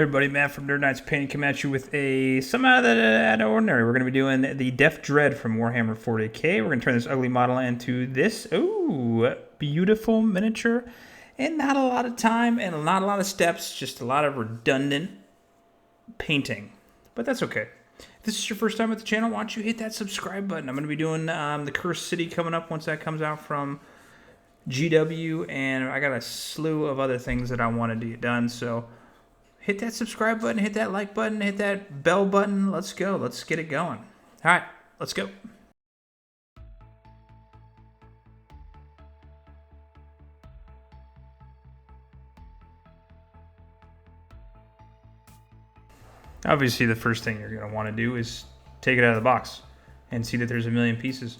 Everybody, Matt from Nerd Knights Painting coming at you with some out of the ordinary. We're going to be doing the Deff Dread from Warhammer 40k. We're going to turn this ugly model into this beautiful miniature, and not a lot of time and not a lot of steps, just a lot of redundant painting. But that's okay. If this is your first time at the channel, why don't you hit that subscribe button? I'm going to be doing the Cursed City coming up once that comes out from GW, and I got a slew of other things that I wanted to get done, so hit that subscribe button, hit that like button, hit that bell button. Let's go. Let's get it going. All right, let's go. Obviously, the first thing you're going to want to do is take it out of the box and see that there's a million pieces.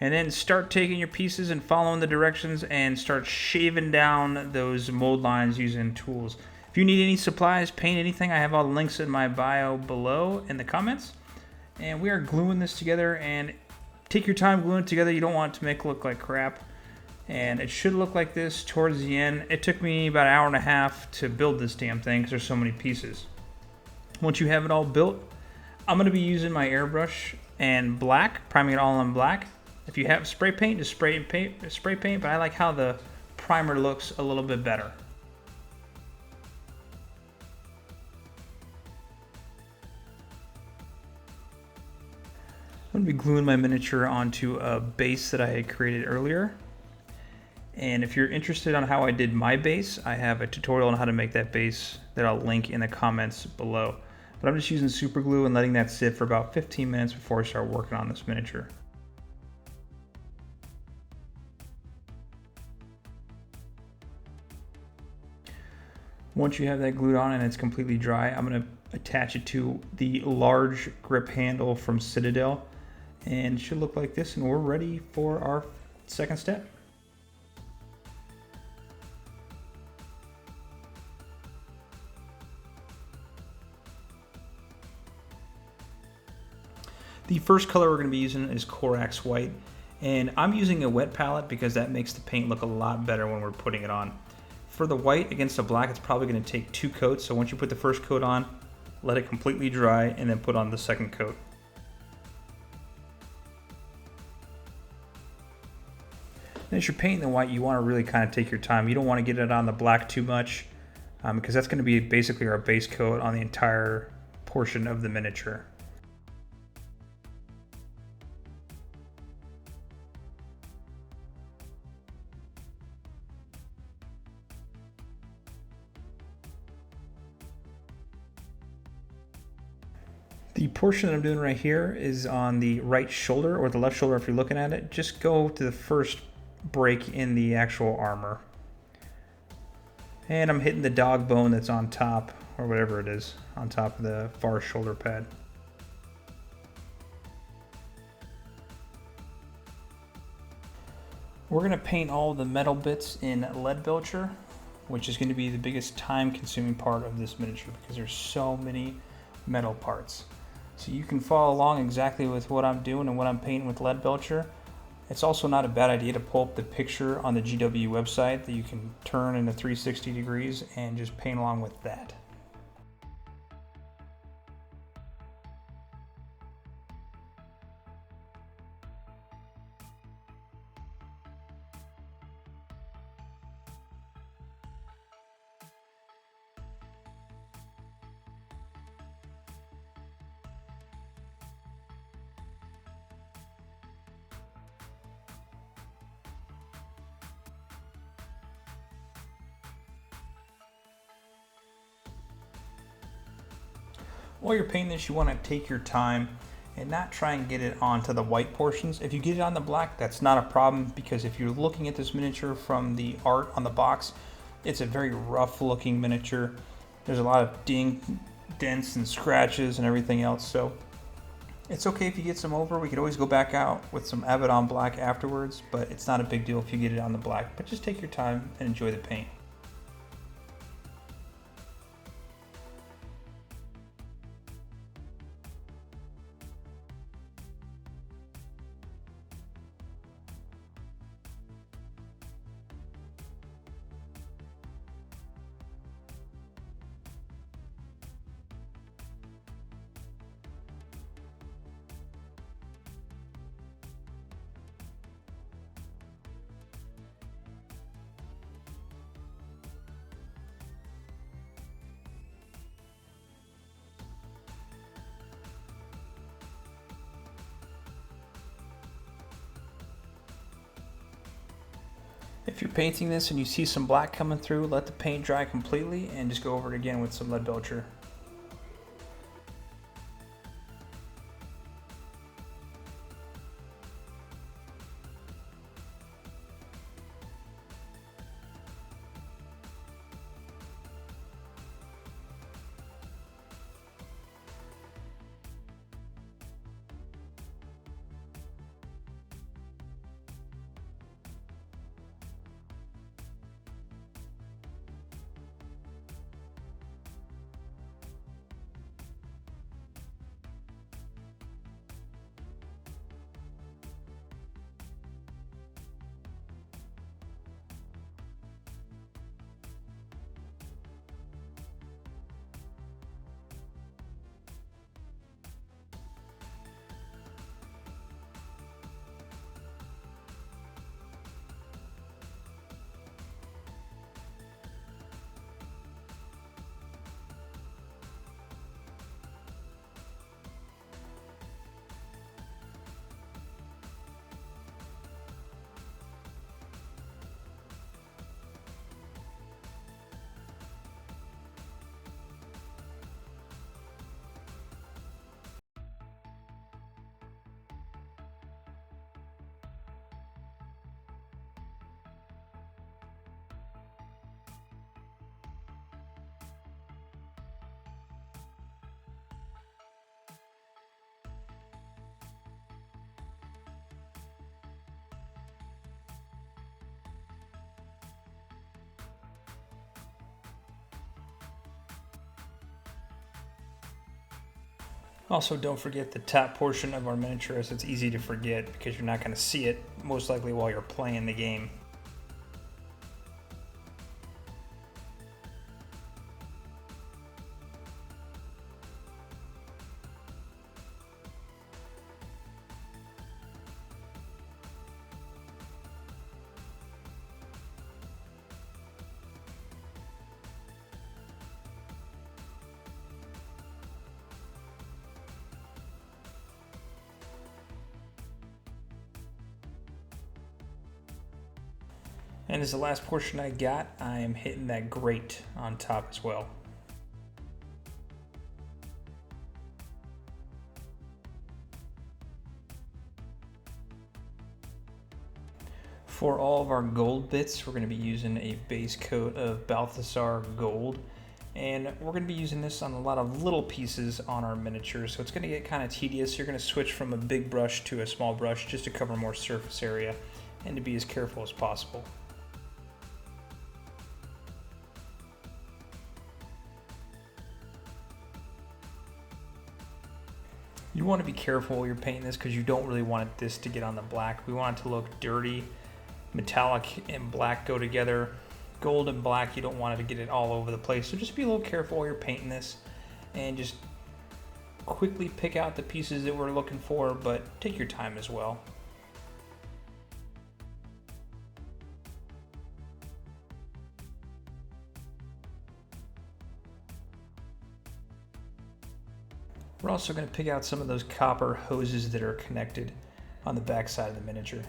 And then start taking your pieces and following the directions and start shaving down those mold lines using tools. If you need any supplies, paint anything, I have all the links in my bio below in the comments. And we are gluing this together, and take your time gluing it together. You don't want it to make it look like crap. And it should look like this towards the end. It took me about an hour and a half to build this damn thing because there's so many pieces. Once you have it all built, I'm going to be using my airbrush and black, priming it all on black. If you have spray paint, just spray paint, but I like how the primer looks a little bit better. I'm going to be gluing my miniature onto a base that I had created earlier. And if you're interested on how I did my base, I have a tutorial on how to make that base that I'll link in the comments below. But I'm just using super glue and letting that sit for about 15 minutes before I start working on this miniature. Once you have that glued on and it's completely dry, I'm going to attach it to the large grip handle from Citadel. And it should look like this, and we're ready for our second step. The first color we're going to be using is Corax White, and I'm using a wet palette because that makes the paint look a lot better when we're putting it on. For the white against the black, it's probably going to take 2 coats, so once you put the first coat on, let it completely dry, and then put on the second coat. And as you're painting the white, you want to really kind of take your time. You don't want to get it on the black too much, because that's going to be basically our base coat on the entire portion of the miniature. The portion that I'm doing right here is on the right shoulder, or the left shoulder if you're looking at it. Just go to the first break in the actual armor. And I'm hitting the dog bone that's on top, or whatever it is, on top of the far shoulder pad. We're going to paint all the metal bits in Leadbealcher, which is going to be the biggest time-consuming part of this miniature because there's so many metal parts. So you can follow along exactly with what I'm doing and what I'm painting with Leadbealcher. It's also not a bad idea to pull up the picture on the GW website that you can turn into 360 degrees and just paint along with that. While you're painting this, you want to take your time and not try and get it onto the white portions. If you get it on the black, that's not a problem, because if you're looking at this miniature from the art on the box, it's a very rough looking miniature. There's a lot of dents and scratches and everything else, so it's okay if you get some over. We could always go back out with some Abaddon Black afterwards, but it's not a big deal if you get it on the black. But just take your time and enjoy the paint. If you're painting this and you see some black coming through, let the paint dry completely and just go over it again with some Leadbealcher. Also, don't forget the top portion of our miniature, as it's easy to forget because you're not going to see it most likely while you're playing the game. And as the last portion I got, I am hitting that grate on top as well. For all of our gold bits, we're going to be using a base coat of Balthasar Gold. And we're going to be using this on a lot of little pieces on our miniature, so it's going to get kind of tedious. You're going to switch from a big brush to a small brush just to cover more surface area and to be as careful as possible. You want to be careful while you're painting this because you don't really want this to get on the black. We want it to look dirty. Metallic and black go together. Gold and black, you don't want it to get it all over the place. So just be a little careful while you're painting this and just quickly pick out the pieces that we're looking for, but take your time as well. We're also going to pick out some of those copper hoses that are connected on the back side of the miniature.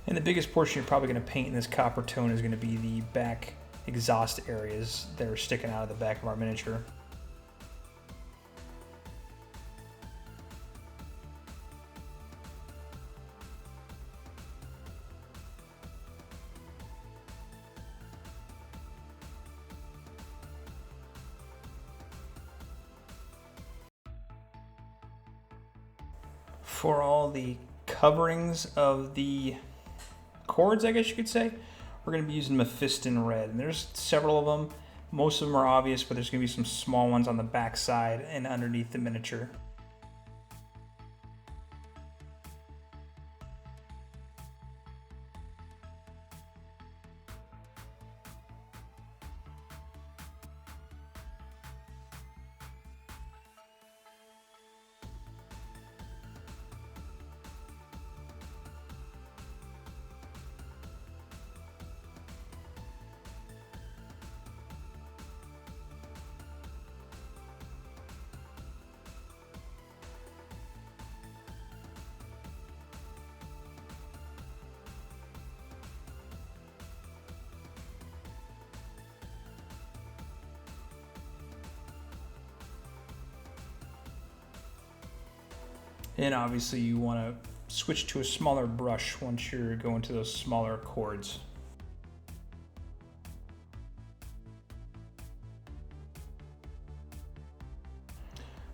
And the biggest portion you're probably going to paint in this copper tone is going to be the back exhaust areas that are sticking out of the back of our miniature. For all the coverings of the cords, I guess you could say, we're going to be using Mephiston Red. And there's several of them. Most of them are obvious, but there's going to be some small ones on the back side and underneath the miniature. And obviously you want to switch to a smaller brush once you're going to those smaller chords.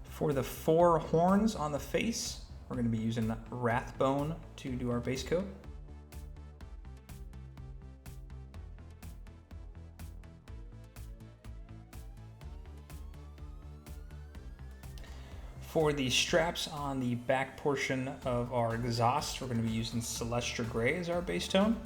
For the 4 horns on the face, we're going to be using Wraithbone to do our base coat. For the straps on the back portion of our exhaust, we're going to be using Celestra Gray as our base tone.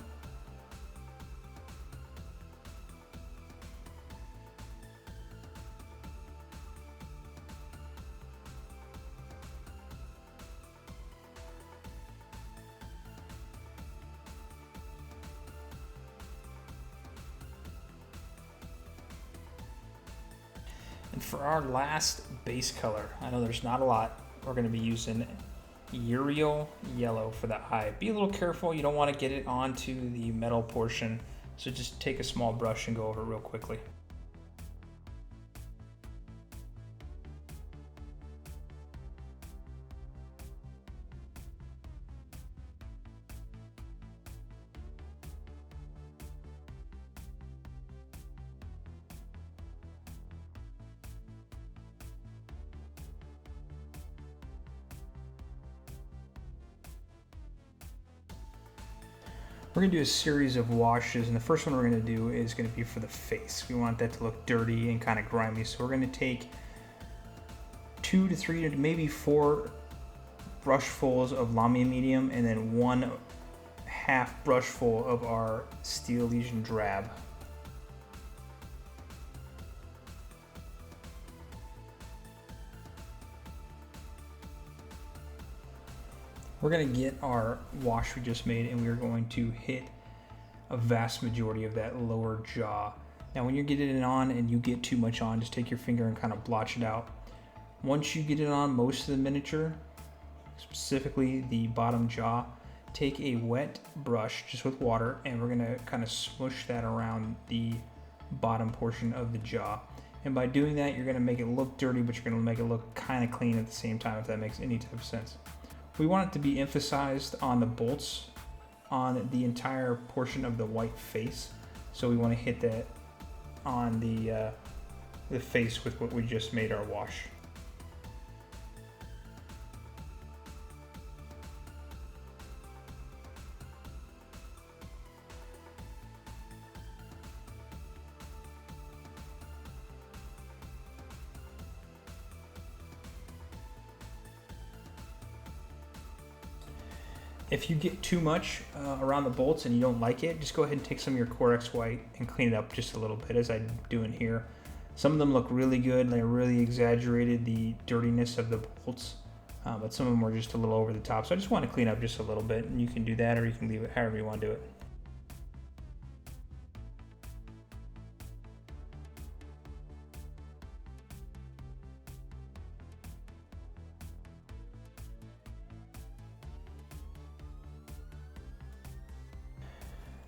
And for our last base color, I know there's not a lot, we're going to be using Uriel Yellow for the eye. Be a little careful, you don't want to get it onto the metal portion, so just take a small brush and go over it real quickly. We're going to do a series of washes, and the first one we're going to do is going to be for the face. We want that to look dirty and kind of grimy, so we're going to take 2 to 3 to maybe 4 brushfuls of Lameham Medium, and then 1 half brushful of our Steel Legion Drab. We're going to get our wash we just made, and we are going to hit a vast majority of that lower jaw. Now when you're getting it on and you get too much on, just take your finger and kind of blotch it out. Once you get it on most of the miniature, specifically the bottom jaw, take a wet brush just with water, and we're going to kind of smush that around the bottom portion of the jaw. And by doing that, you're going to make it look dirty, but you're going to make it look kind of clean at the same time, if that makes any type of sense. We want it to be emphasized on the bolts on the entire portion of the white face, so we want to hit that on the face with what we just made our wash. If you get too much around the bolts and you don't like it, just go ahead and take some of your Corax White and clean it up just a little bit, as I'm doing here. Some of them look really good, and they really exaggerated the dirtiness of the bolts, but some of them were just a little over the top. So I just want to clean up just a little bit, and you can do that, or you can leave it however you want to do it.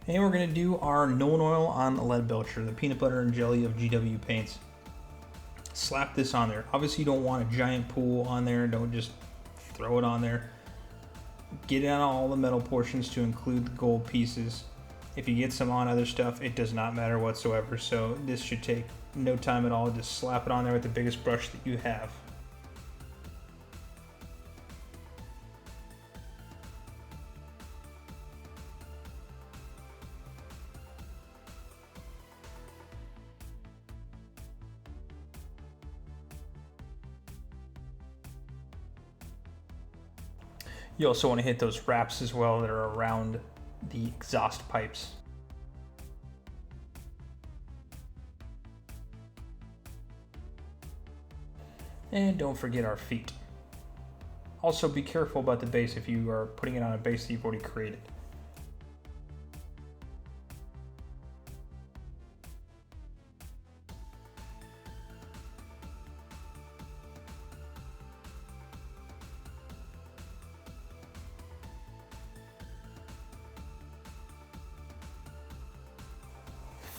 And we're going to do our Nulin Oil on the Leadbealcher, the peanut butter and jelly of GW paints. Slap this on there. Obviously you don't want a giant pool on there, don't just throw it on there. Get it on all the metal portions to include the gold pieces. If you get some on other stuff, it does not matter whatsoever, so this should take no time at all. Just slap it on there with the biggest brush that you have. You also want to hit those wraps as well that are around the exhaust pipes. And don't forget our feet. Also be careful about the base if you are putting it on a base that you've already created.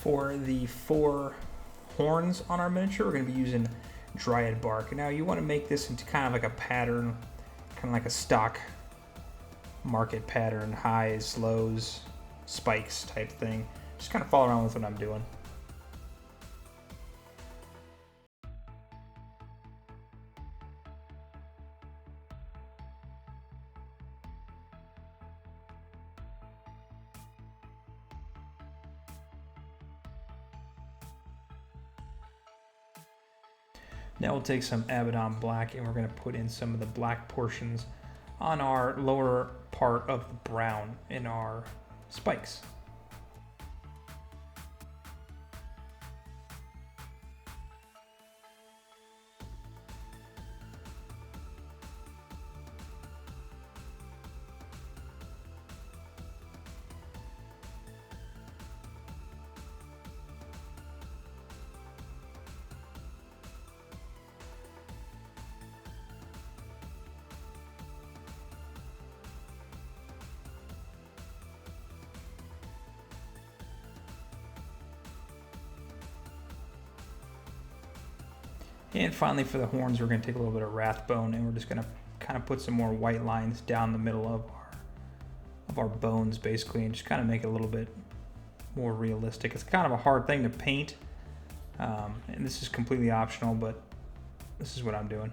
For the 4 horns on our miniature, we're going to be using Dryad Bark. Now you want to make this into kind of like a pattern, kind of like a stock market pattern, highs, lows, spikes type thing. Just kind of follow around with what I'm doing. Now we'll take some Abaddon Black and we're going to put in some of the black portions on our lower part of the brown in our spikes. And finally for the horns, we're going to take a little bit of Wraithbone and we're just going to kind of put some more white lines down the middle of our bones basically, and just kind of make it a little bit more realistic. It's kind of a hard thing to paint, and this is completely optional, but this is what I'm doing.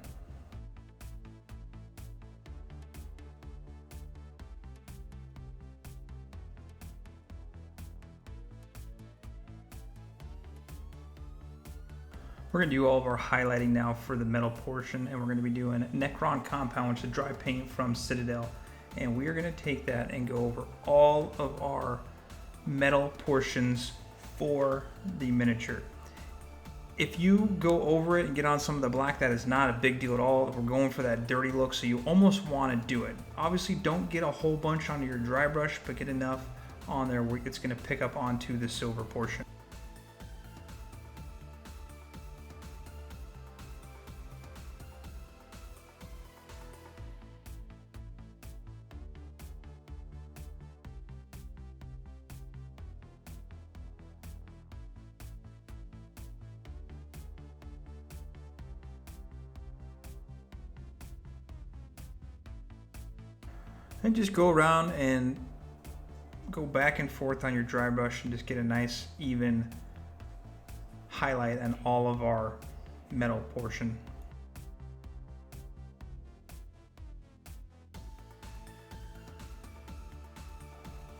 We're going to do all of our highlighting now for the metal portion, and we're going to be doing Necroncompound, which is dry paint from Citadel. And we are going to take that and go over all of our metal portions for the miniature. If you go over it and get on some of the black, that is not a big deal at all. We're going for that dirty look, so you almost want to do it. Obviously, don't get a whole bunch onto your dry brush, but get enough on there where it's going to pick up onto the silver portion. And just go around and go back and forth on your dry brush and just get a nice even highlight on all of our metal portion.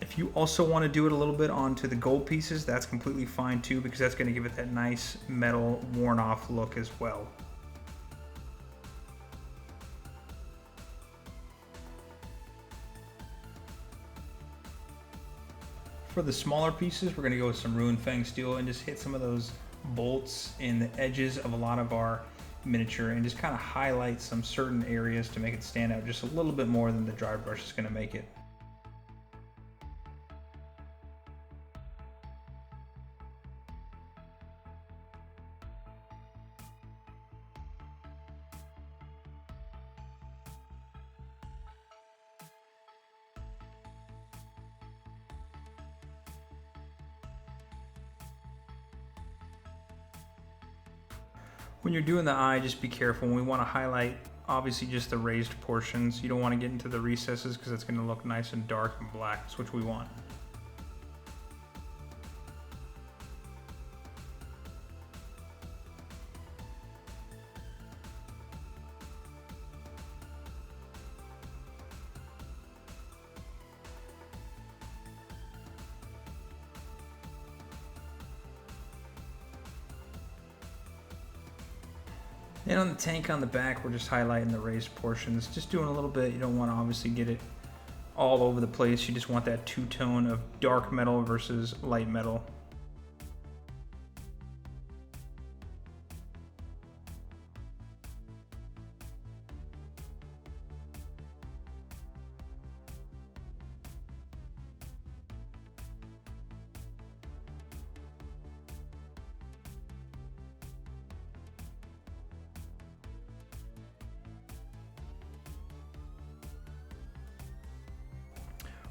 If you also want to do it a little bit onto the gold pieces, that's completely fine too, because that's going to give it that nice metal worn off look as well. For the smaller pieces, we're going to go with some Ruined Fang steel and just hit some of those bolts in the edges of a lot of our miniature and just kind of highlight some certain areas to make it stand out just a little bit more than the dry brush is going to make it. When you're doing the eye, just be careful. We want to highlight obviously just the raised portions. You don't want to get into the recesses because it's going to look nice and dark and black. That's what we want. And on the tank on the back, we're just highlighting the raised portions, just doing a little bit. You don't want to obviously get it all over the place. You just want that two-tone of dark metal versus light metal.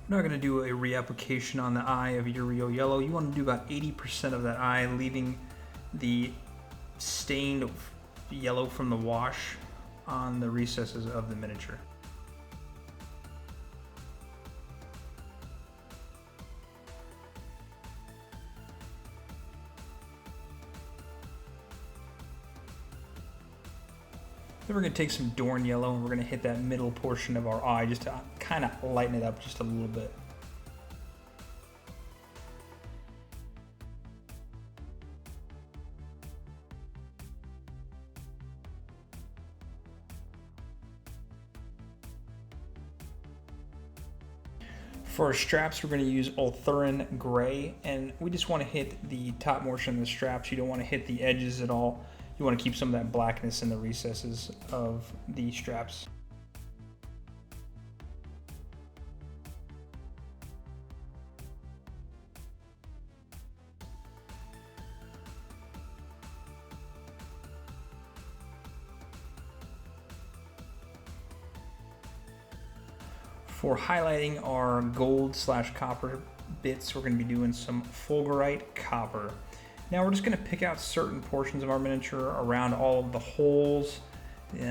We're not going to do a reapplication on the eye of your real yellow. You want to do about 80% of that eye, leaving the stained yellow from the wash on the recesses of the miniature. Then we're going to take some Dorn Yellow and we're going to hit that middle portion of our eye just to kind of lighten it up just a little bit. For our straps, we're going to use Ulthuran Gray, and we just want to hit the top portion of the straps. You don't want to hit the edges at all. You want to keep some of that blackness in the recesses of the straps. For highlighting our gold/copper bits, we're going to be doing some Fulgerate Copper. Now we're just going to pick out certain portions of our miniature around all of the holes,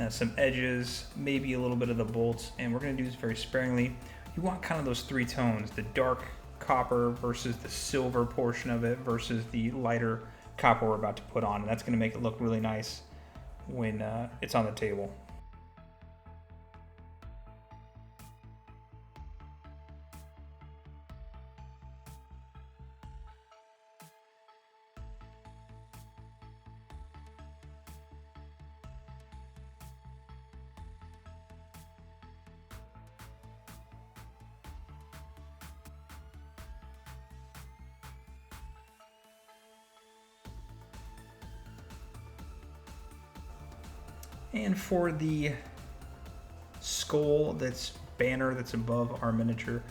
some edges, maybe a little bit of the bolts, and we're going to do this very sparingly. You want kind of those three tones, the dark copper versus the silver portion of it versus the lighter copper we're about to put on, and that's going to make it look really nice when it's on the table. And for the skull banner that's above our miniature,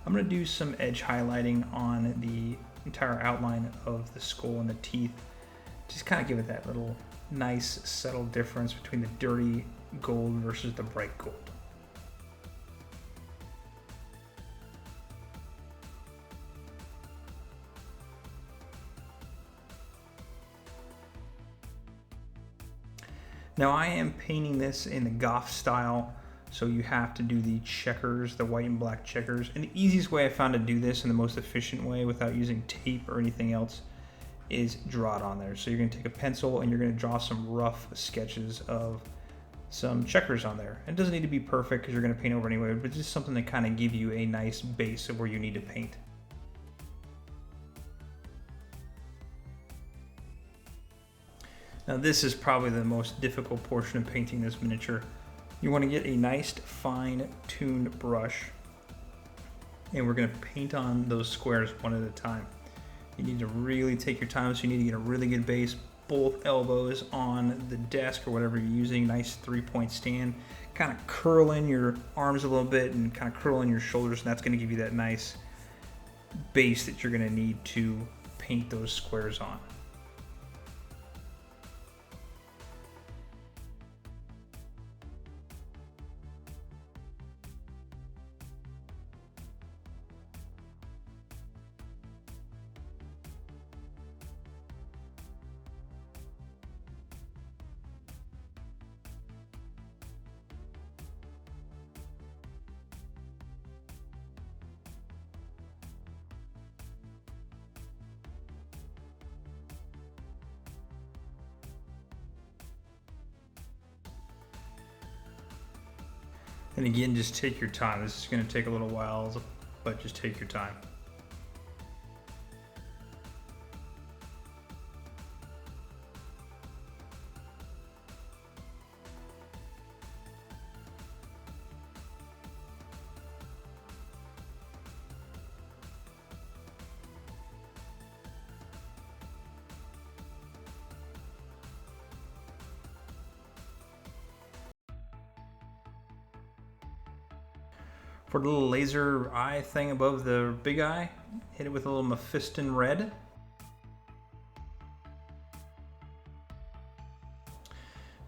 I'm going to do some edge highlighting on the entire outline of the skull and the teeth. Just kind of give it that little nice subtle difference between the dirty gold versus the bright gold. Now I am painting this in the Goth style, so you have to do the checkers, the white and black checkers. And the easiest way I found to do this and the most efficient way without using tape or anything else is draw it on there. So you're going to take a pencil and you're going to draw some rough sketches of some checkers on there. It doesn't need to be perfect because you're going to paint over anyway, but just something to kind of give you a nice base of where you need to paint. Now this is probably the most difficult portion of painting this miniature. You want to get a nice fine-tuned brush, and we're going to paint on those squares one at a time. You need to really take your time, so you need to get a really good base, both elbows on the desk or whatever you're using, nice 3-point stand. Kind of curl in your arms a little bit and kind of curl in your shoulders, and that's going to give you that nice base that you're going to need to paint those squares on. And again, just take your time. This is going to take a little while, but just take your time. For the little laser eye thing above the big eye, hit it with a little Mephiston red.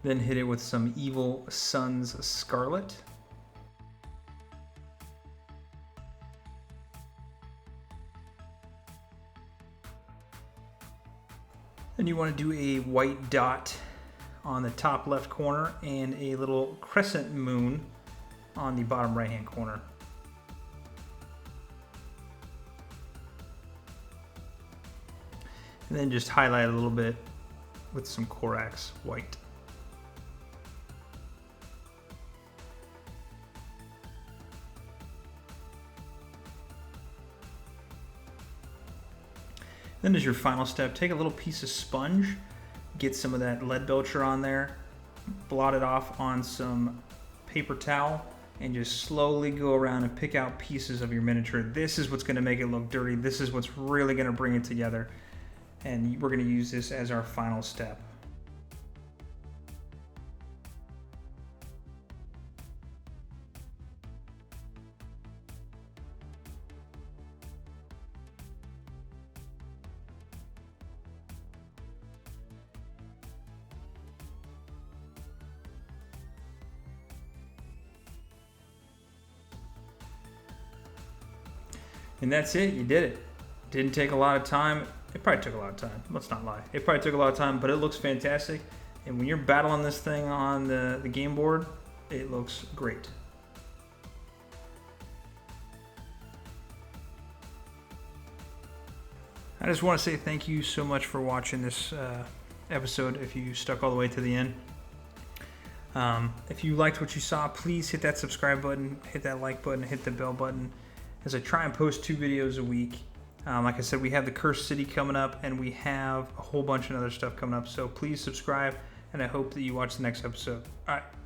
Then hit it with some Evil Sun's Scarlet. Then you want to do a white dot on the top left corner and a little crescent moon on the bottom right hand corner. And then just highlight a little bit with some Corax White. Then as your final step, take a little piece of sponge, get some of that Leadbealcher on there, blot it off on some paper towel, and just slowly go around and pick out pieces of your miniature. This is what's going to make it look dirty. This is what's really going to bring it together. And we're going to use this as our final step. And that's it, you did it. Didn't take a lot of time. It probably took a lot of time, let's not lie. It probably took a lot of time, but it looks fantastic. And when you're battling this thing on the game board, it looks great. I just want to say thank you so much for watching this episode, if you stuck all the way to the end. If you liked what you saw, please hit that subscribe button, hit that like button, hit the bell button, as I try and post 2 videos a week. Like I said, we have the Cursed City coming up, and we have a whole bunch of other stuff coming up. So please subscribe, and I hope that you watch the next episode. All right.